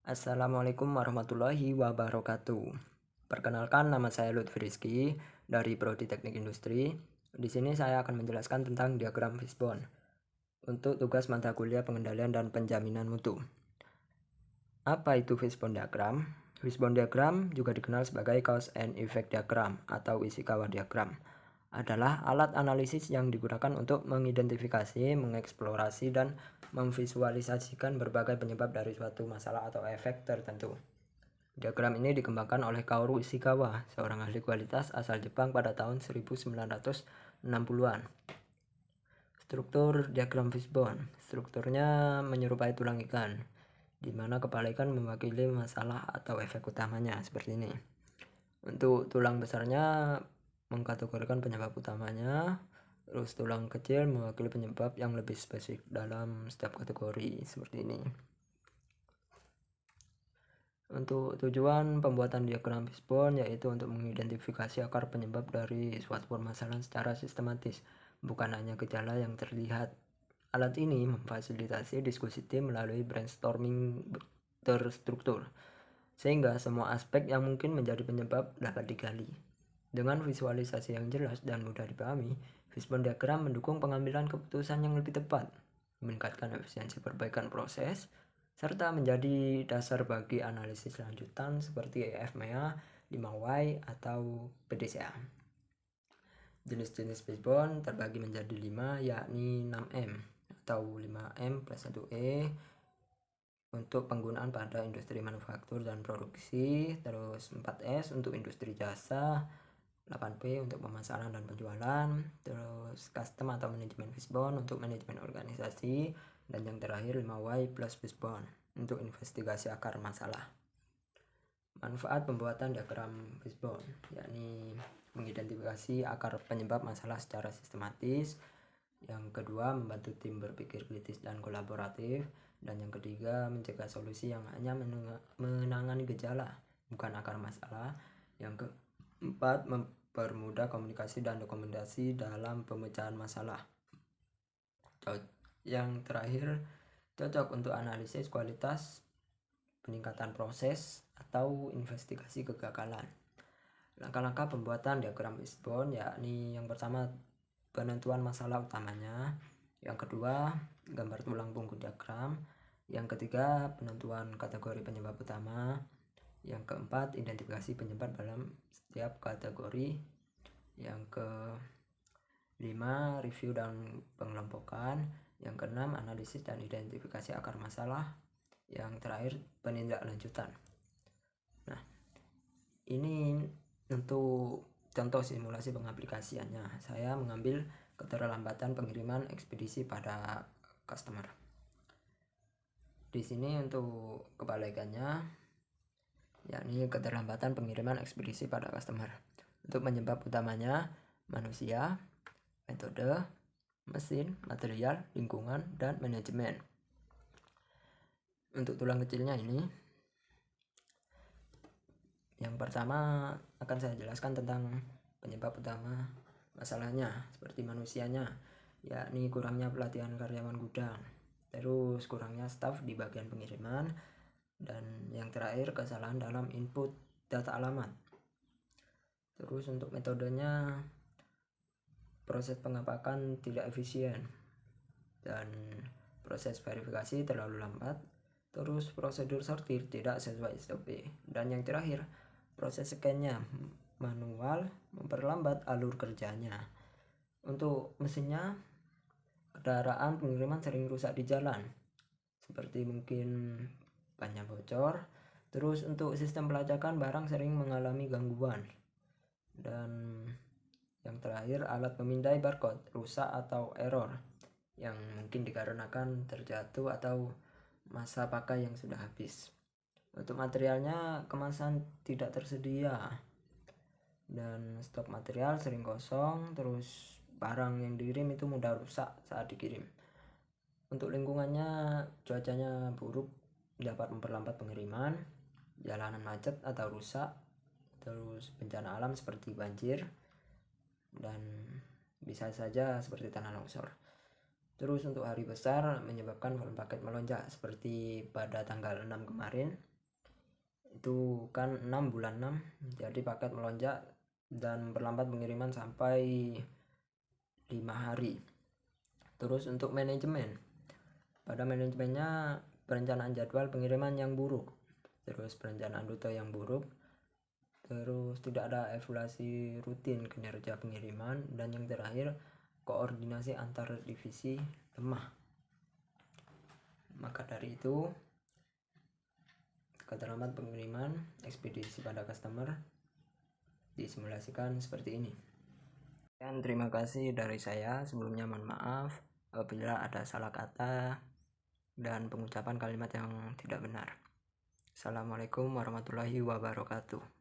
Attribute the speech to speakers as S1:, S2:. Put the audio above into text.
S1: Assalamualaikum warahmatullahi wabarakatuh. Perkenalkan, nama saya Lutfi Rizky dari Prodi Teknik Industri. Di sini saya akan menjelaskan tentang diagram Fishbone untuk tugas mata kuliah pengendalian dan penjaminan mutu. Apa itu Fishbone diagram? Fishbone diagram juga dikenal sebagai cause and effect diagram atau Ishikawa diagram. Adalah alat analisis yang digunakan untuk mengidentifikasi, mengeksplorasi, dan memvisualisasikan berbagai penyebab dari suatu masalah atau efek tertentu. Diagram ini dikembangkan oleh Kaoru Ishikawa, seorang ahli kualitas asal Jepang pada tahun 1960-an. Struktur diagram Fishbone. Strukturnya menyerupai tulang ikan, di mana kepala ikan mewakili masalah atau efek utamanya, seperti ini. Untuk tulang besarnya mengkategorikan penyebab utamanya, terus tulang kecil mewakili penyebab yang lebih spesifik dalam setiap kategori, seperti ini. Untuk tujuan pembuatan diagram Fishbone yaitu untuk mengidentifikasi akar penyebab dari suatu permasalahan secara sistematis, bukan hanya gejala yang terlihat. Alat ini memfasilitasi diskusi tim melalui brainstorming terstruktur, sehingga semua aspek yang mungkin menjadi penyebab dapat digali. Dengan visualisasi yang jelas dan mudah dipahami, Fishbone diagram mendukung pengambilan keputusan yang lebih tepat, meningkatkan efisiensi perbaikan proses, serta menjadi dasar bagi analisis lanjutan seperti EFMEA, 5Y, atau PDCA. Jenis-jenis Fishbone terbagi menjadi 5, yakni 6M atau 5M plus 1E untuk penggunaan pada industri manufaktur dan produksi, terus 4S untuk industri jasa, 8P untuk pemasaran dan penjualan, terus custom atau manajemen Fishbone untuk manajemen organisasi, dan yang terakhir 5Y plus Fishbone untuk investigasi akar masalah. Manfaat pembuatan diagram Fishbone yakni mengidentifikasi akar penyebab masalah secara sistematis, yang kedua membantu tim berpikir kritis dan kolaboratif, dan yang ketiga mencegah solusi yang hanya menangani gejala bukan akar masalah, yang keempat mempermudah komunikasi dan dokumentasi dalam pemecahan masalah. Yang terakhir, cocok untuk analisis kualitas, peningkatan proses, atau investigasi kegagalan. Langkah-langkah pembuatan diagram Fishbone yakni yang pertama penentuan masalah utamanya, yang kedua gambar tulang punggung diagram, yang ketiga penentuan kategori penyebab utama, yang keempat identifikasi penyebab dalam setiap kategori, yang kelima review dan pengelompokan, yang keenam analisis dan identifikasi akar masalah, yang terakhir penindaklanjutan. Nah, ini untuk contoh simulasi pengaplikasiannya. Saya mengambil keterlambatan pengiriman ekspedisi pada customer. Di sini untuk kebalikannya, yakni keterlambatan pengiriman ekspedisi pada customer. Untuk penyebab utamanya manusia, metode, mesin, material, lingkungan, dan manajemen. Untuk tulang kecilnya ini, yang pertama akan saya jelaskan tentang penyebab utama masalahnya, seperti manusianya, yakni kurangnya pelatihan karyawan gudang, terus kurangnya staf di bagian pengiriman, dan yang terakhir kesalahan dalam input data alamat. Terus untuk metodenya, proses pengapakan tidak efisien dan proses verifikasi terlalu lambat, terus prosedur sortir tidak sesuai SOP, dan yang terakhir proses scan-nya manual memperlambat alur kerjanya. Untuk mesinnya, kendaraan pengiriman sering rusak di jalan, seperti mungkin bannya bocor. Terus untuk sistem pelacakan barang sering mengalami gangguan, dan yang terakhir alat pemindai barcode rusak atau error, yang mungkin dikarenakan terjatuh atau masa pakai yang sudah habis. Untuk materialnya, kemasan tidak tersedia dan stok material sering kosong, terus barang yang dikirim itu mudah rusak saat dikirim. Untuk lingkungannya, cuacanya buruk dapat memperlambat pengiriman, jalanan macet atau rusak, terus bencana alam seperti banjir, dan bisa saja seperti tanah longsor. Terus untuk hari besar menyebabkan volume paket melonjak, seperti pada tanggal 6 kemarin itu kan 6 bulan 6, jadi paket melonjak dan berlambat pengiriman sampai 5 hari. Terus untuk manajemen, pada manajemennya perencanaan jadwal pengiriman yang buruk, terus perencanaan rute yang buruk, terus tidak ada evaluasi rutin kinerja pengiriman, dan yang terakhir koordinasi antar divisi lemah. Maka dari itu keterlambatan pengiriman ekspedisi pada customer disimulasikan seperti ini. Dan terima kasih dari saya. Sebelumnya mohon maaf apabila ada salah kata dan pengucapan kalimat yang tidak benar. Assalamualaikum warahmatullahi wabarakatuh.